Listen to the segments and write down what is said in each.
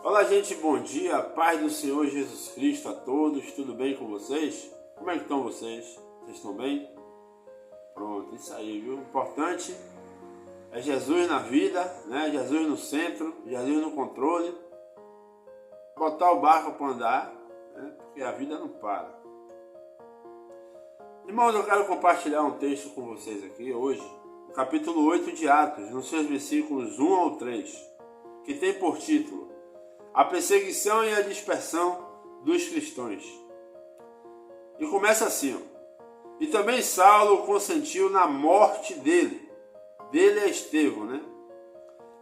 Olá, gente, bom dia, paz do Senhor Jesus Cristo a todos, tudo bem com vocês? Como é que estão vocês? Vocês estão bem? Pronto, isso aí, viu? O importante é Jesus na vida, né? Jesus no centro, Jesus no controle, botar o barco para andar, né? Porque a vida não para. Irmãos, eu quero compartilhar um texto com vocês aqui hoje, no capítulo 8 de Atos, nos seus versículos 1 ao 3, que tem por título a perseguição e a dispersão dos cristãos. E começa assim, ó. E também Saulo consentiu na morte dele é Estevão, né?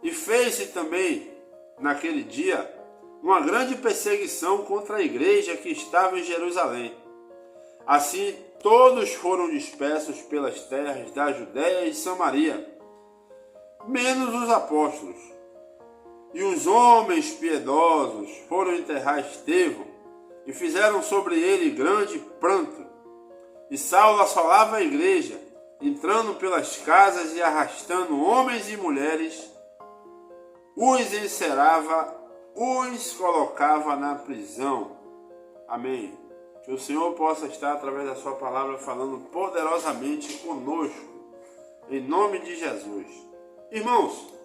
E fez-se também, naquele dia, uma grande perseguição contra a igreja que estava em Jerusalém. Assim, todos foram dispersos pelas terras da Judéia e Samaria, menos os apóstolos. E os homens piedosos foram enterrar Estevão e fizeram sobre ele grande pranto. E Saulo assolava a igreja, entrando pelas casas e arrastando homens e mulheres, os encerrava, os colocava na prisão. Amém. Que o Senhor possa estar, através da sua palavra, falando poderosamente conosco, em nome de Jesus. Irmãos,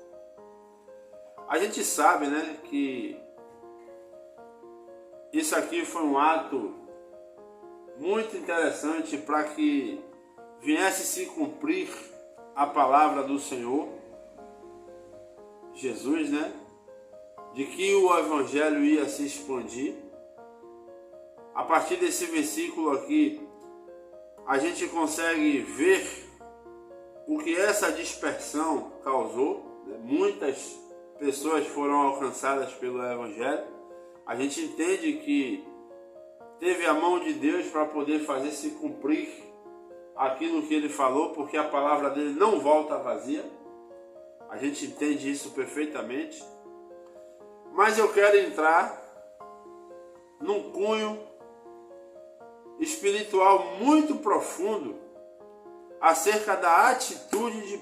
a gente sabe, né, que isso aqui foi um ato muito interessante para que viesse se cumprir a palavra do Senhor Jesus, né, de que o evangelho ia se expandir. A partir desse versículo aqui, a gente consegue ver o que essa dispersão causou, né? Muitas pessoas foram alcançadas pelo evangelho. A gente entende que teve a mão de Deus para poder fazer se cumprir aquilo que ele falou, porque a palavra dele não volta vazia. A gente entende isso perfeitamente. Mas eu quero entrar num cunho espiritual muito profundo acerca da atitude de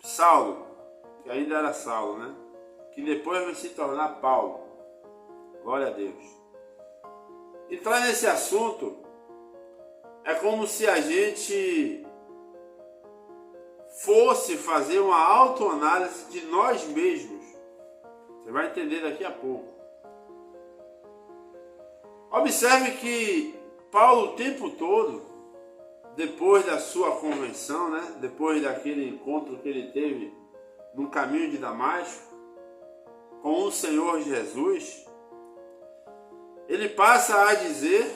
Saulo, que ainda era Saulo, né? Que depois vai se tornar Paulo. Glória a Deus. Entrar nesse assunto é como se a gente fosse fazer uma autoanálise de nós mesmos. Você vai entender daqui a pouco. Observe que Paulo o tempo todo, depois da sua convenção, né? Depois daquele encontro que ele teve no caminho de Damasco, com o Senhor Jesus, ele passa a dizer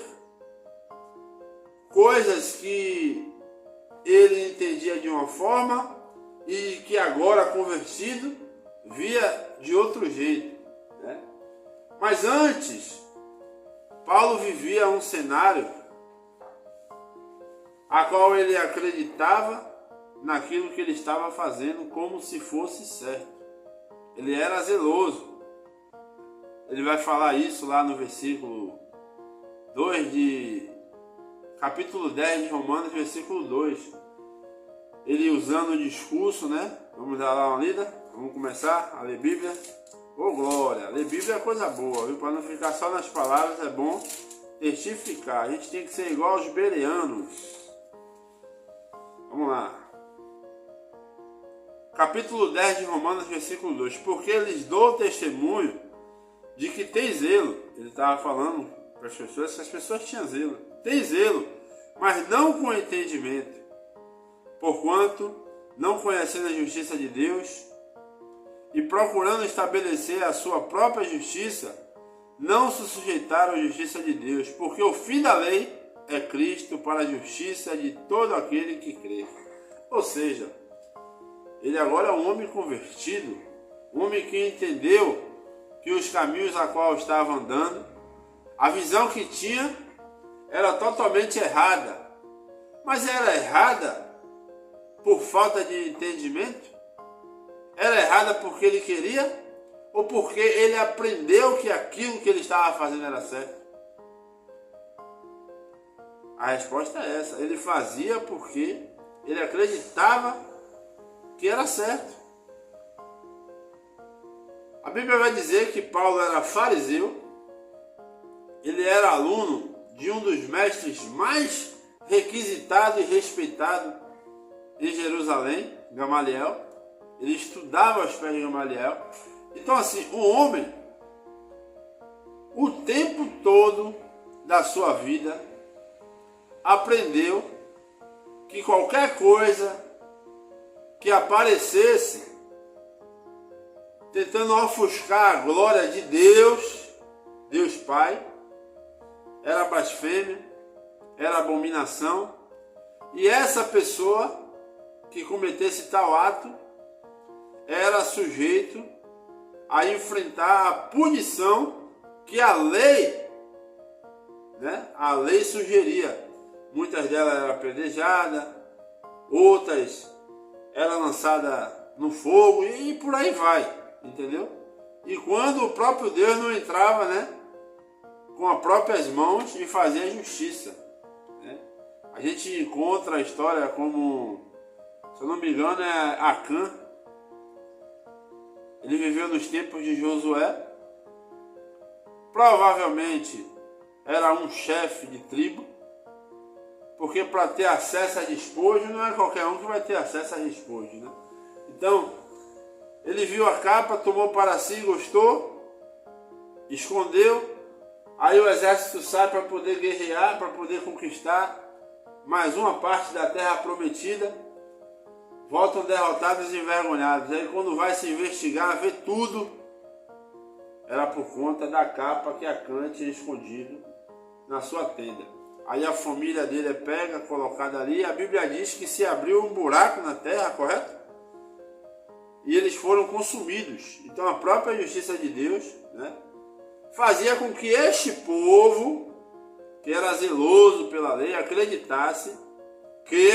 coisas que ele entendia de uma forma e que agora convertido via de outro jeito, né? Mas antes, Paulo vivia um cenário a qual ele acreditava naquilo que ele estava fazendo como se fosse certo. Ele era zeloso. Ele vai falar isso lá no versículo 2 de capítulo 10 de Romanos, versículo 2. Ele usando o discurso, né? Vamos dar lá uma lida? Vamos começar a ler Bíblia? Ô glória! Ler Bíblia é coisa boa, viu? Para não ficar só nas palavras, é bom testificar. A gente tem que ser igual aos bereanos. Vamos lá. Capítulo 10 de Romanos, versículo 2. Porque lhes dou testemunho de que tem zelo. Ele estava falando para as pessoas que as pessoas tinham zelo. Tem zelo, mas não com entendimento. Porquanto, não conhecendo a justiça de Deus e procurando estabelecer a sua própria justiça, não se sujeitaram à justiça de Deus. Porque o fim da lei é Cristo para a justiça de todo aquele que crê. Ou seja, ele agora é um homem convertido, um homem que entendeu que os caminhos a qual estava andando, a visão que tinha era totalmente errada. Mas era errada por falta de entendimento? Era errada porque ele queria? Ou porque ele aprendeu que aquilo que ele estava fazendo era certo? A resposta é essa. Ele fazia porque ele acreditava que era certo. A Bíblia vai dizer que Paulo era fariseu, ele era aluno de um dos mestres mais requisitado e respeitado em Jerusalém, Gamaliel. Ele estudava aos pés de Gamaliel. Então assim, o homem, o tempo todo da sua vida, aprendeu que qualquer coisa que aparecesse tentando ofuscar a glória de Deus, Deus Pai, era blasfêmia, era abominação, e essa pessoa que cometesse tal ato era sujeito a enfrentar a punição que a lei sugeria. Muitas delas eram apedrejadas, outras eram lançadas no fogo e por aí vai, entendeu? E quando o próprio Deus não entrava, com as próprias mãos e fazia justiça, A gente encontra a história como, se eu não me engano, é Acã. Ele viveu nos tempos de Josué. Provavelmente era um chefe de tribo, porque para ter acesso a despojo não é qualquer um que vai ter acesso a despojo, Então, ele viu a capa, tomou para si, gostou, escondeu. Aí o exército sai para poder guerrear, para poder conquistar mais uma parte da terra prometida. Voltam derrotados e envergonhados. Aí quando vai se investigar, vê tudo, era por conta da capa que Acã tinha escondido na sua tenda. Aí a família dele é pega, colocada ali. A Bíblia diz que se abriu um buraco na terra, correto? E eles foram consumidos. Então a própria justiça de Deus, fazia com que este povo, que era zeloso pela lei, acreditasse que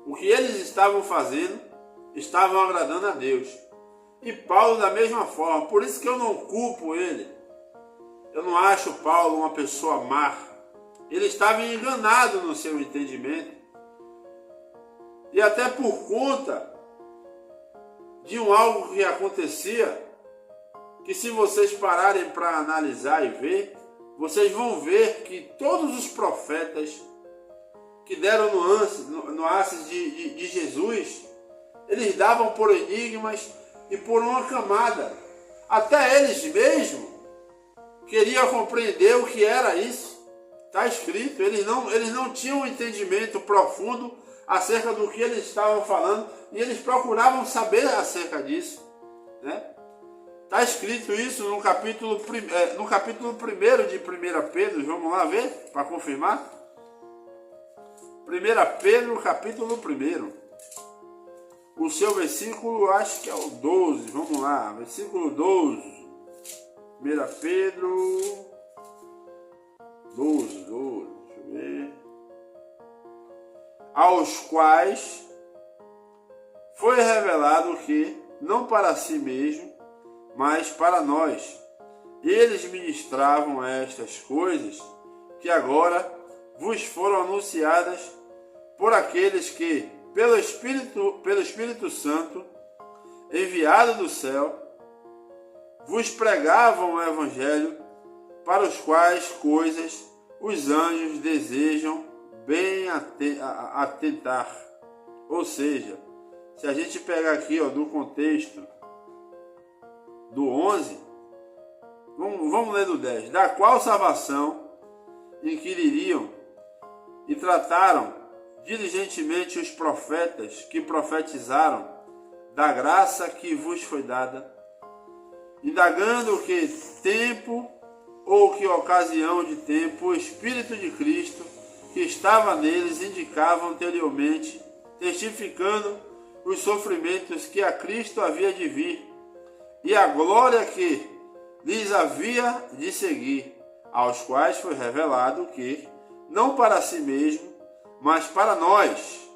o que eles estavam fazendo estavam agradando a Deus. E Paulo da mesma forma. Por isso que eu não culpo ele. Eu não acho Paulo uma pessoa má. Ele estava enganado no seu entendimento. E até por conta de algo que acontecia, que se vocês pararem para analisar e ver, vocês vão ver que todos os profetas que deram nuances de Jesus, eles davam por enigmas e por uma camada. Até eles mesmos queriam compreender o que era isso. Está escrito, eles não tinham um entendimento profundo acerca do que eles estavam falando e eles procuravam saber acerca disso, Está escrito isso no capítulo 1 de 1 Pedro, vamos lá ver, para confirmar. 1 Pedro, capítulo 1. O seu versículo, acho que é o 12, vamos lá, versículo 12. 1 Pedro 12, deixa eu ver. Aos quais foi revelado que, não para si mesmo, mas para nós, eles ministravam estas coisas que agora vos foram anunciadas por aqueles que, pelo Espírito Santo, enviado do céu, vos pregavam o Evangelho, para os quais coisas os anjos desejam bem atentar. Ou seja, se a gente pegar aqui do contexto do 11, vamos ler do 10. Da qual salvação inquiririam e trataram diligentemente os profetas que profetizaram da graça que vos foi dada, indagando que tempo ou que ocasião de tempo o Espírito de Cristo que estava neles indicava anteriormente, testificando os sofrimentos que a Cristo havia de vir e a glória que lhes havia de seguir, aos quais foi revelado que, não para si mesmo, mas para nós,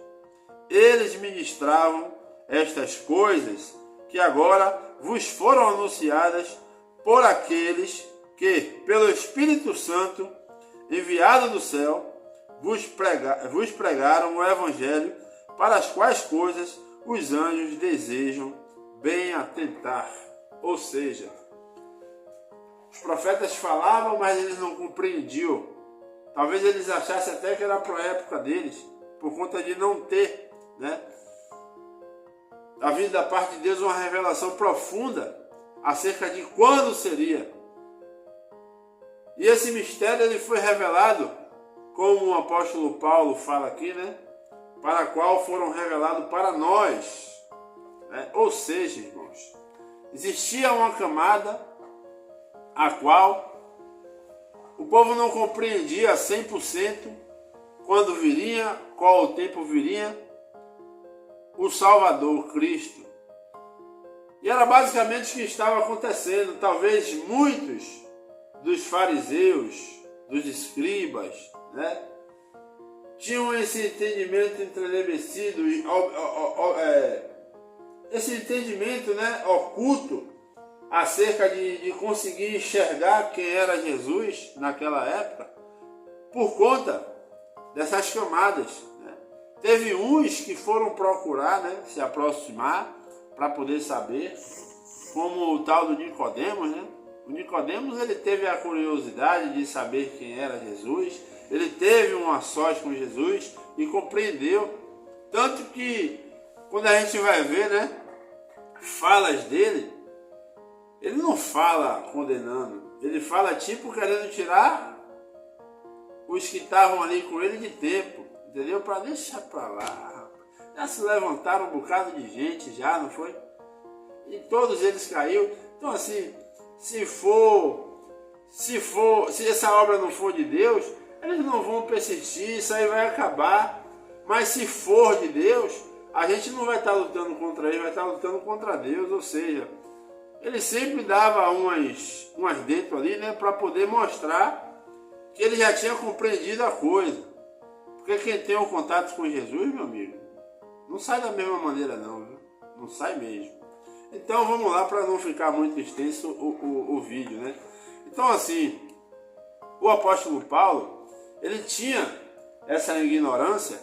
eles ministravam estas coisas que agora vos foram anunciadas por aqueles que, pelo Espírito Santo, enviado do céu, vos pregaram o Evangelho, para as quais coisas os anjos desejam bem atentar. Ou seja, os profetas falavam, mas eles não compreendiam. Talvez eles achassem até que era para a época deles, por conta de não ter, né, a vinda da parte de Deus uma revelação profunda acerca de quando seria. E esse mistério ele foi revelado, como o apóstolo Paulo fala aqui, né, para a qual foram revelados para nós. Né? Ou seja, irmãos, existia uma camada a qual o povo não compreendia 100% quando viria, qual o tempo viria, o Salvador, Cristo. E era basicamente o que estava acontecendo. Talvez muitos dos fariseus, dos escribas, né, tinham esse entendimento entrelaçado, esse entendimento, né, oculto, acerca de conseguir enxergar quem era Jesus naquela época, por conta dessas camadas. Né? Teve uns que foram procurar, né, se aproximar para poder saber, como o tal do Nicodemos, né? O Nicodemos, ele teve a curiosidade de saber quem era Jesus, ele teve uma sorte com Jesus e compreendeu, tanto que quando a gente vai ver, né, falas dele, ele não fala condenando, ele fala tipo querendo tirar os que estavam ali com ele de tempo, entendeu? Para deixar para lá. Já se levantaram um bocado de gente já, não foi? E todos eles caíram. Então assim, se essa obra não for de Deus, eles não vão persistir, isso aí vai acabar. Mas se for de Deus, a gente não vai estar lutando contra ele, vai estar lutando contra Deus. Ou seja, ele sempre dava umas dentro ali, né, para poder mostrar que ele já tinha compreendido a coisa. Porque quem tem um contato com Jesus, meu amigo, não sai da mesma maneira não, viu? Não sai mesmo. Então vamos lá, para não ficar muito extenso o vídeo, né? Então assim, o apóstolo Paulo, ele tinha essa ignorância,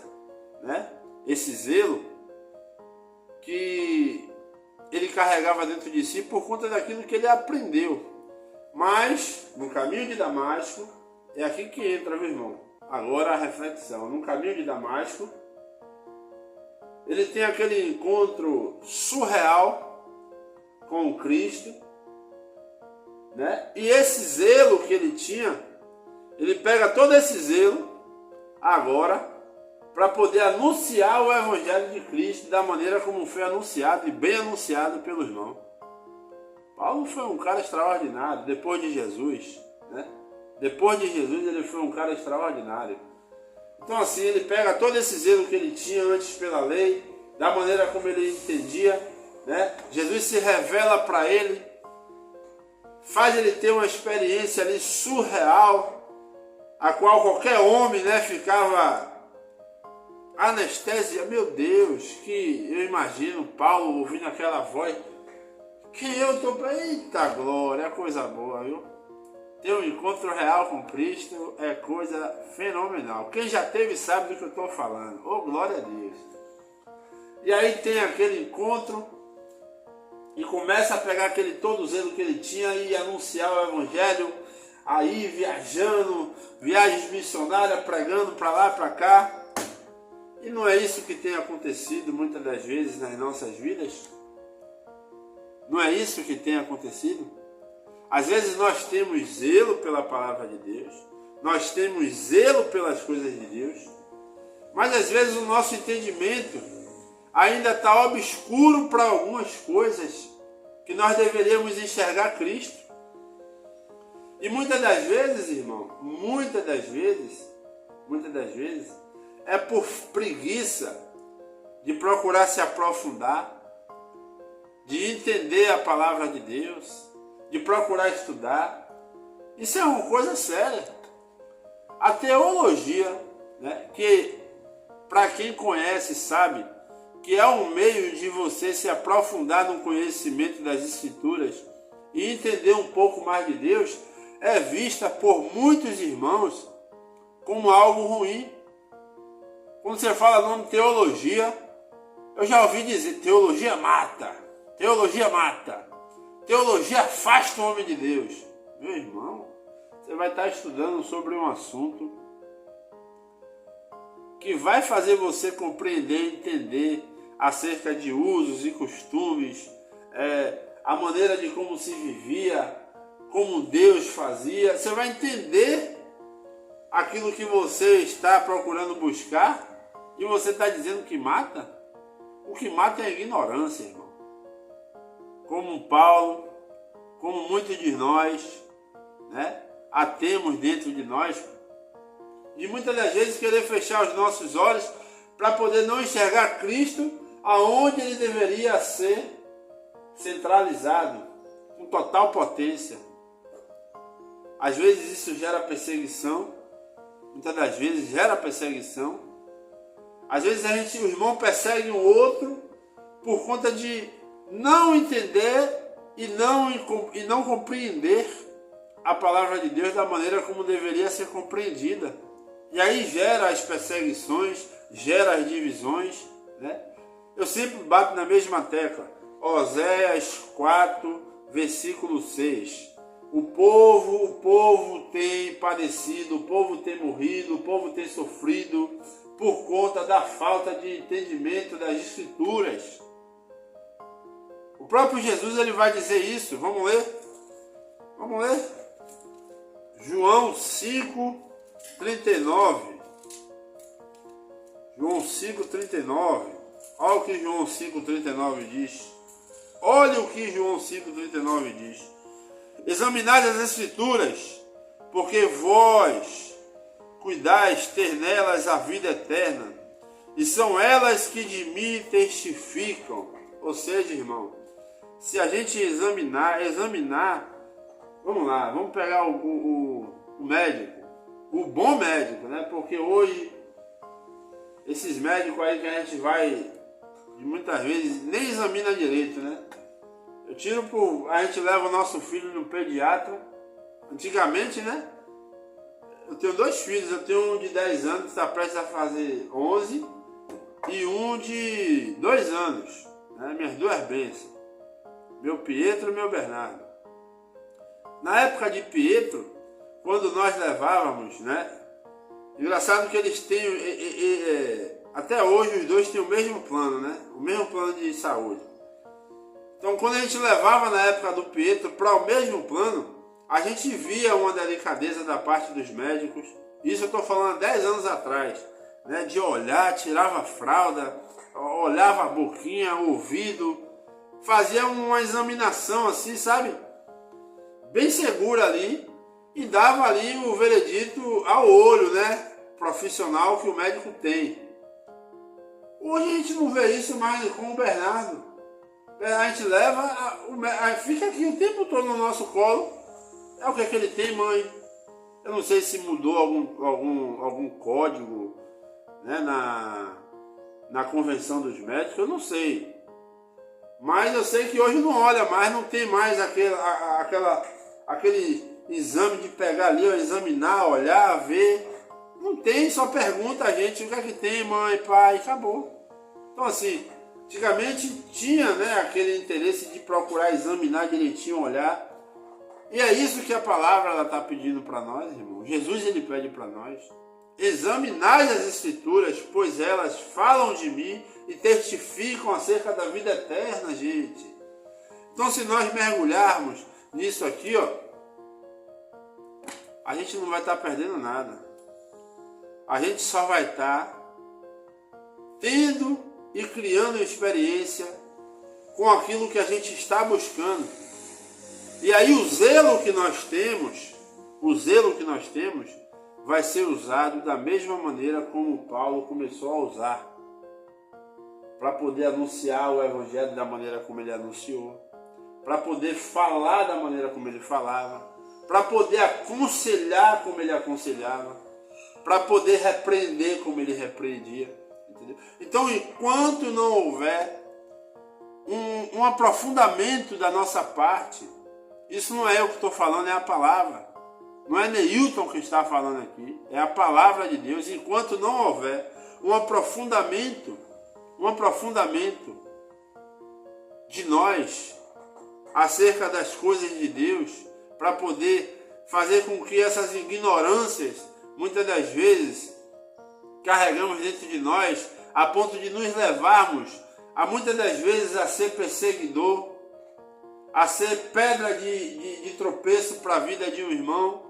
né? Esse zelo que ele carregava dentro de si por conta daquilo que ele aprendeu. Mas no caminho de Damasco, é aqui que entra, meu irmão. Agora a reflexão. No caminho de Damasco, ele tem aquele encontro surreal com Cristo, né? E esse zelo que ele tinha, ele pega todo esse zelo agora para poder anunciar o Evangelho de Cristo da maneira como foi anunciado e bem anunciado pelo irmão. Paulo foi um cara extraordinário depois de Jesus, né? Depois de Jesus ele foi um cara extraordinário. Então assim, ele pega todo esse zelo que ele tinha antes pela lei, da maneira como ele entendia, né? Jesus se revela para ele, faz ele ter uma experiência ali surreal, a qual qualquer homem, né, ficava anestesia. Meu Deus, que eu imagino Paulo ouvindo aquela voz, que eu tô para eita glória, é coisa boa, viu? Ter um encontro real com Cristo é coisa fenomenal. Quem já teve sabe do que eu estou falando. Oh, glória a Deus. E aí tem aquele encontro e começa a pegar aquele todo o zelo que ele tinha e anunciar o Evangelho, aí viajando, viagens missionárias, pregando para lá, para cá. E não é isso que tem acontecido muitas das vezes nas nossas vidas? Não é isso que tem acontecido? Às vezes nós temos zelo pela palavra de Deus, nós temos zelo pelas coisas de Deus, mas às vezes o nosso entendimento ainda está obscuro para algumas coisas que nós deveríamos enxergar Cristo. E muitas das vezes, irmão, muitas das vezes, é por preguiça de procurar se aprofundar, de entender a palavra de Deus, de procurar estudar. Isso é uma coisa séria. A teologia, né, que para quem conhece sabe que é um meio de você se aprofundar no conhecimento das Escrituras e entender um pouco mais de Deus, é vista por muitos irmãos como algo ruim. Quando você fala o nome teologia, eu já ouvi dizer, teologia mata, Teologia afasta o homem de Deus. Meu irmão, você vai estar estudando sobre um assunto que vai fazer você compreender e entender acerca de usos e costumes, a maneira de como se vivia, como Deus fazia. Você vai entender aquilo que você está procurando buscar e você está dizendo que mata. O que mata é a ignorância, irmão. Como Paulo, como muitos de nós, né, a temos dentro de nós, de muitas das vezes querer fechar os nossos olhos para poder não enxergar Cristo aonde ele deveria ser centralizado, com total potência. Às vezes isso gera perseguição, muitas das vezes gera perseguição. Às vezes o irmão persegue o outro por conta de não entender e não compreender a palavra de Deus da maneira como deveria ser compreendida. E aí gera as perseguições, gera as divisões, né? Eu sempre bato na mesma tecla. Oséias 4, versículo 6. O povo tem padecido, o povo tem morrido, o povo tem sofrido por conta da falta de entendimento das Escrituras. O próprio Jesus ele vai dizer isso. Vamos ler? Vamos ler? João 5:39. João 5:39. Olha o que João 5:39 diz. Olha o que João 5:39 diz. Examinai as Escrituras, porque vós cuidais ter nelas a vida eterna, e são elas que de mim testificam. Ou seja, irmão, se a gente examinar, vamos lá, vamos pegar o médico, o bom médico, né? Porque hoje, esses médicos aí que a gente vai, muitas vezes, nem examina direito, né? A gente leva o nosso filho no pediatra, antigamente, né? Eu tenho 2 filhos, eu tenho um de 10 anos, que está prestes a fazer 11, e um de 2 anos, né? Minhas 2 bênçãos, meu Pietro e meu Bernardo. Na época de Pietro, quando nós levávamos, né? Engraçado que eles têm, até hoje os dois têm o mesmo plano, né? O mesmo plano de saúde. Então, quando a gente levava na época do Pietro para o mesmo plano, a gente via uma delicadeza da parte dos médicos. Isso eu estou falando há 10 anos atrás, né? De olhar, tirava a fralda, olhava a boquinha, o ouvido, fazia uma examinação assim, sabe? Bem segura ali, e dava ali o veredito ao olho, né? Profissional que o médico tem. Hoje a gente não vê isso mais com o Bernardo. A gente leva, fica aqui o tempo todo no nosso colo. É o que é que ele tem, mãe? Eu não sei se mudou algum código, né, na convenção dos médicos, eu não sei. Mas eu sei que hoje não olha mais, não tem mais aquele exame de pegar ali, examinar, olhar, ver. Não tem, só pergunta a gente o que é que tem, mãe, pai, acabou. Então assim, antigamente tinha, né, aquele interesse de procurar examinar direitinho, olhar. E é isso que a palavra está pedindo para nós, irmão. Jesus ele pede para nós. Examinai as Escrituras, pois elas falam de mim e testificam acerca da vida eterna, gente. Então se nós mergulharmos nisso aqui, ó, a gente não vai estar perdendo nada. A gente só vai estar tendo e criando experiência com aquilo que a gente está buscando. E aí o zelo que nós temos, vai ser usado da mesma maneira como Paulo começou a usar, para poder anunciar o Evangelho da maneira como ele anunciou, para poder falar da maneira como ele falava, para poder aconselhar como ele aconselhava, para poder repreender como ele repreendia. Entendeu? Então, enquanto não houver um aprofundamento da nossa parte, isso não é eu que estou falando, é a palavra. Não é Neilton que está falando aqui, é a palavra de Deus. Enquanto não houver um aprofundamento de nós, acerca das coisas de Deus, para poder fazer com que essas ignorâncias, muitas das vezes, carregamos dentro de nós, a ponto de nos levarmos, a muitas das vezes, a ser perseguidor, a ser pedra de tropeço para a vida de um irmão,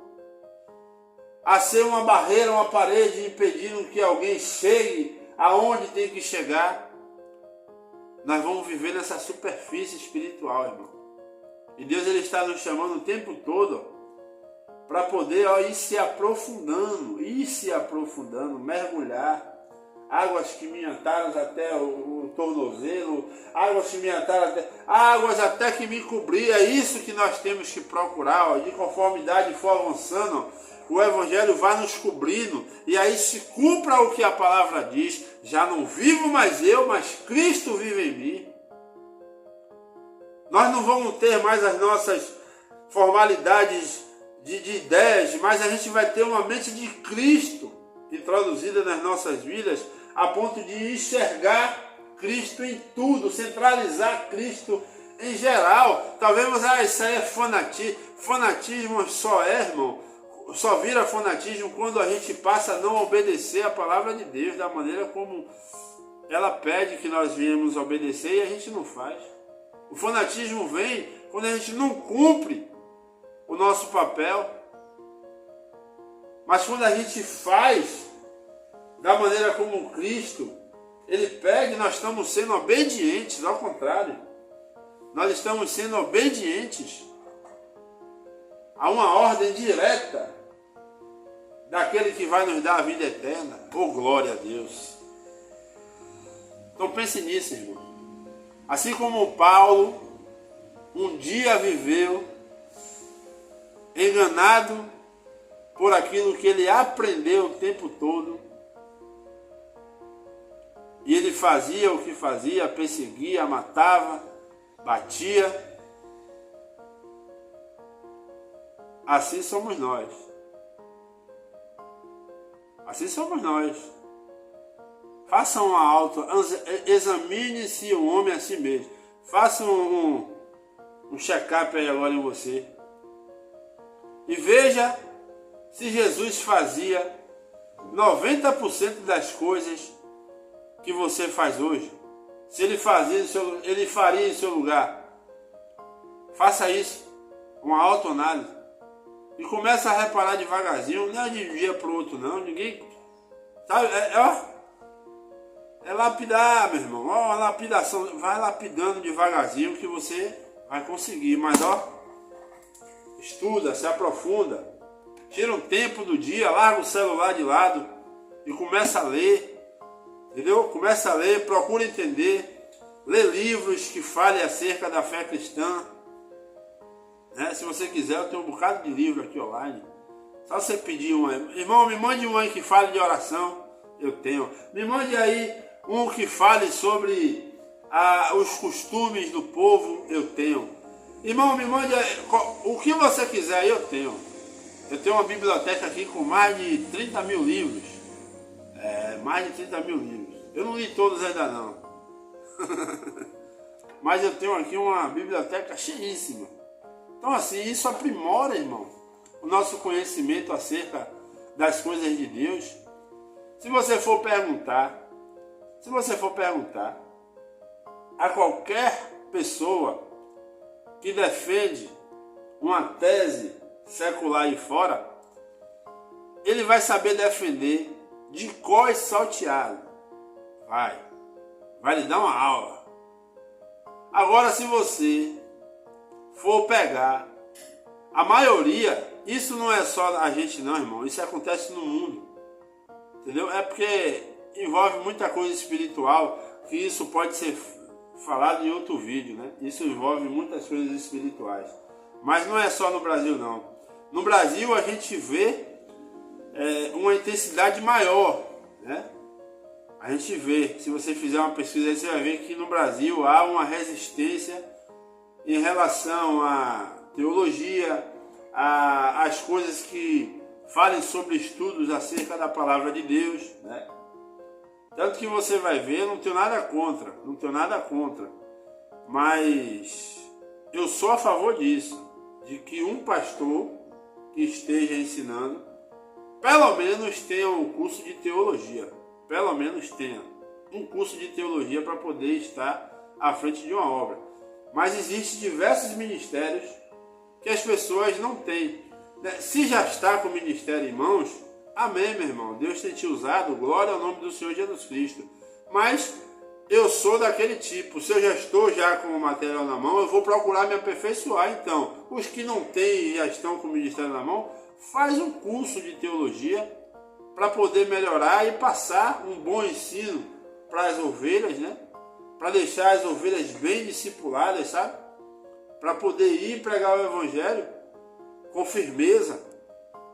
a ser uma barreira, uma parede impedindo que alguém chegue aonde tem que chegar. Nós vamos viver nessa superfície espiritual, irmão. E Deus ele está nos chamando o tempo todo para poder ir se aprofundando, mergulhar. Águas que me ataram até o tornozelo, águas que me ataram águas até que me cobrir. É isso que nós temos que procurar. De conformidade for avançando, o Evangelho vai nos cobrindo, e aí se cumpra o que a palavra diz: já não vivo mais eu, mas Cristo vive em mim. Nós não vamos ter mais as nossas formalidades de ideias, mas a gente vai ter uma mente de Cristo introduzida nas nossas vidas, a ponto de enxergar Cristo em tudo, centralizar Cristo em geral. Talvez você, isso aí é fanatismo. Fanatismo só irmão, só vira fanatismo quando a gente passa a não obedecer a palavra de Deus da maneira como ela pede que nós viemos obedecer, e a gente não faz. O fanatismo vem quando a gente não cumpre o nosso papel. Mas quando a gente faz da maneira como Cristo ele pede, nós estamos sendo obedientes. Ao contrário, nós estamos sendo obedientes a uma ordem direta daquele que vai nos dar a vida eterna. Oh, glória a Deus! Então pense nisso, irmão. Assim como Paulo um dia viveu enganado por aquilo que ele aprendeu o tempo todo, e ele fazia o que fazia, perseguia, matava, batia. Assim somos nós. Assim somos nós. Faça uma examine-se o homem a si mesmo. Faça um check-up aí agora em você. E veja se Jesus fazia 90% das coisas que você faz hoje. Se ele fazia, ele faria em seu lugar. Faça isso, uma autoanálise. E começa a reparar devagarzinho, não é de um dia para o outro não. Ninguém, sabe, é lapidar, meu irmão. A lapidação, vai lapidando devagarzinho que você vai conseguir. Mas estuda, se aprofunda. Tira um tempo do dia, larga o celular de lado e começa a ler. Entendeu? Começa a ler, procura entender. Lê livros que falem acerca da fé cristã. Se você quiser, eu tenho um bocado de livro aqui online. Só você pedir um. Irmão, me mande um aí que fale de oração. Eu tenho. Me mande aí um que fale sobre os costumes do povo. Eu tenho. Irmão, me mande aí, o que você quiser, eu tenho. Eu tenho uma biblioteca aqui com mais de 30 mil livros. Mais de 30 mil livros. Eu não li todos ainda não. Mas eu tenho aqui uma biblioteca cheíssima. Então assim, isso aprimora, irmão, o nosso conhecimento acerca das coisas de Deus. Se você for perguntar a qualquer pessoa que defende uma tese secular e fora, ele vai saber defender de cor e salteado. Vai lhe dar uma aula. Agora, se você for pegar a maioria, isso não é só a gente não, irmão, isso acontece no mundo, entendeu? É porque envolve muita coisa espiritual, que isso pode ser falado em outro vídeo, né? Isso envolve muitas coisas espirituais, mas não é só no Brasil não. No Brasil a gente vê uma intensidade maior, né? A gente vê, se você fizer uma pesquisa aí, você vai ver que no Brasil há uma resistência em relação à teologia, às coisas que falem sobre estudos acerca da palavra de Deus, né? Tanto que você vai ver, não tenho nada contra, mas eu sou a favor disso, de que um pastor que esteja ensinando, pelo menos tenha um curso de teologia. Pelo menos tenha um curso de teologia para poder estar à frente de uma obra. Mas existem diversos ministérios que as pessoas não têm. Se já está com o ministério em mãos, amém, meu irmão. Deus tem te usado, glória ao nome do Senhor Jesus Cristo. Mas eu sou daquele tipo, se eu já estou com o material na mão, eu vou procurar me aperfeiçoar. Então, os que não têm e já estão com o ministério na mão, faz um curso de teologia para poder melhorar e passar um bom ensino para as ovelhas, né? Para deixar as ovelhas bem discipuladas, sabe? Para poder ir pregar o evangelho com firmeza.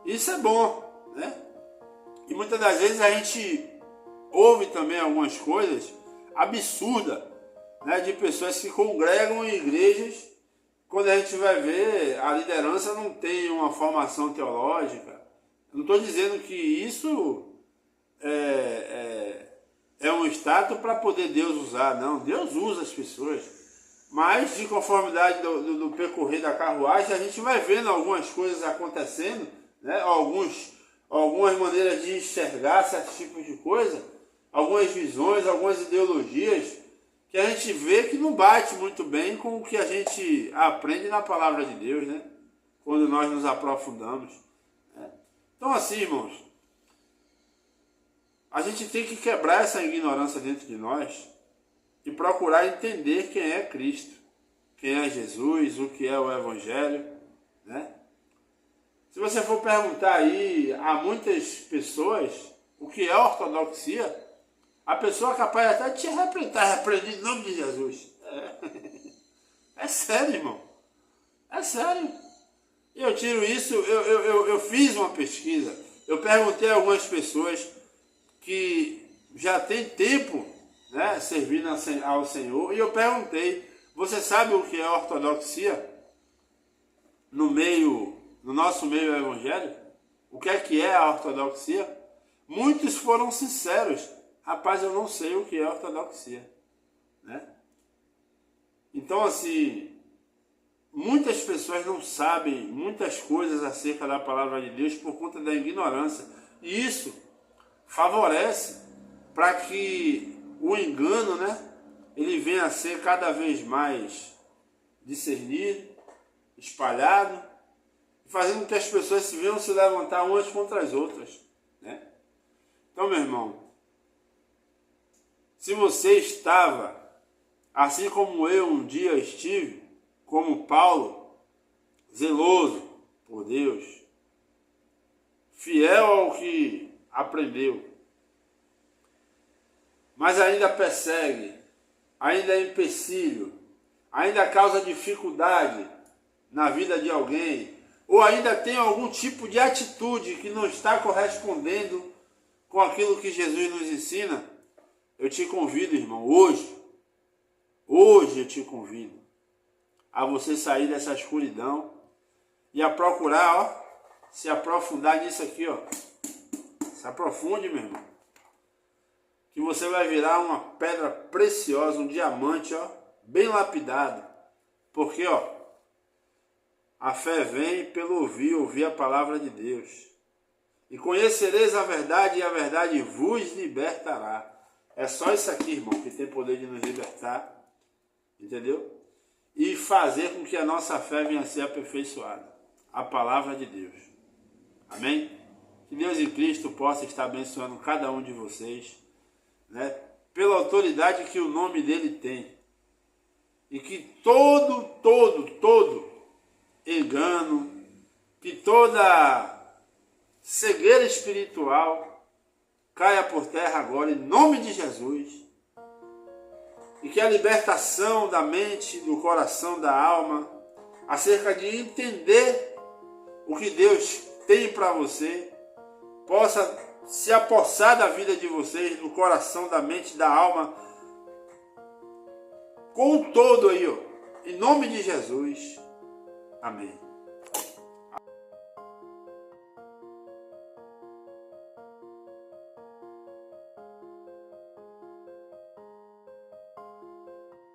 Isso é bom, né? E muitas das vezes a gente ouve também algumas coisas absurdas, né, de pessoas que congregam em igrejas, quando a gente vai ver, a liderança não tem uma formação teológica. Não estou dizendo que isso é um status para poder Deus usar, não. Deus usa as pessoas, mas de conformidade do percorrer da carruagem, a gente vai vendo algumas coisas acontecendo, né, algumas maneiras de enxergar certos tipos de coisa, algumas visões, algumas ideologias que a gente vê que não bate muito bem com o que a gente aprende na palavra de Deus, né? Quando nós nos aprofundamos. Né? Então assim, irmãos, a gente tem que quebrar essa ignorância dentro de nós e procurar entender quem é Cristo, quem é Jesus, o que é o Evangelho, né? Se você for perguntar aí a muitas pessoas o que é ortodoxia, a pessoa é capaz até de te repreender em nome de Jesus. É sério, irmão. É sério. E eu tiro isso, eu fiz uma pesquisa. Eu perguntei a algumas pessoas que já tem tempo, né, servindo ao Senhor. E eu perguntei, você sabe o que é ortodoxia? No nosso meio evangélico? O que é a ortodoxia? Muitos foram sinceros. Rapaz, eu não sei o que é ortodoxia, né? Então, assim, muitas pessoas não sabem muitas coisas acerca da palavra de Deus por conta da ignorância. E isso favorece para que o engano, né, ele venha a ser cada vez mais discernido, espalhado, fazendo com que as pessoas se venham se levantar umas contra as outras, né? Então, meu irmão, se você estava, assim como eu um dia estive, como Paulo, zeloso por Deus, fiel ao que aprendeu, mas ainda persegue, ainda é empecilho, ainda causa dificuldade na vida de alguém, ou ainda tem algum tipo de atitude que não está correspondendo com aquilo que Jesus nos ensina, eu te convido, irmão, hoje eu te convido a você sair dessa escuridão e a procurar, ó, se aprofundar nisso aqui, ó. Se aprofunde, meu irmão. Que você vai virar uma pedra preciosa, um diamante, ó, bem lapidado. Porque, ó, a fé vem pelo ouvir a palavra de Deus. E conhecereis a verdade, e a verdade vos libertará. É só isso aqui, irmão, que tem poder de nos libertar, entendeu? E fazer com que a nossa fé venha a ser aperfeiçoada. A palavra de Deus. Amém? Que Deus em Cristo possa estar abençoando cada um de vocês, né? Pela autoridade que o nome dele tem. E que todo engano, que toda cegueira espiritual caia por terra agora, em nome de Jesus. E que a libertação da mente, do coração, da alma, acerca de entender o que Deus tem para você, possa se apossar da vida de vocês, do coração, da mente, da alma, com todo aí, ó, em nome de Jesus. Amém.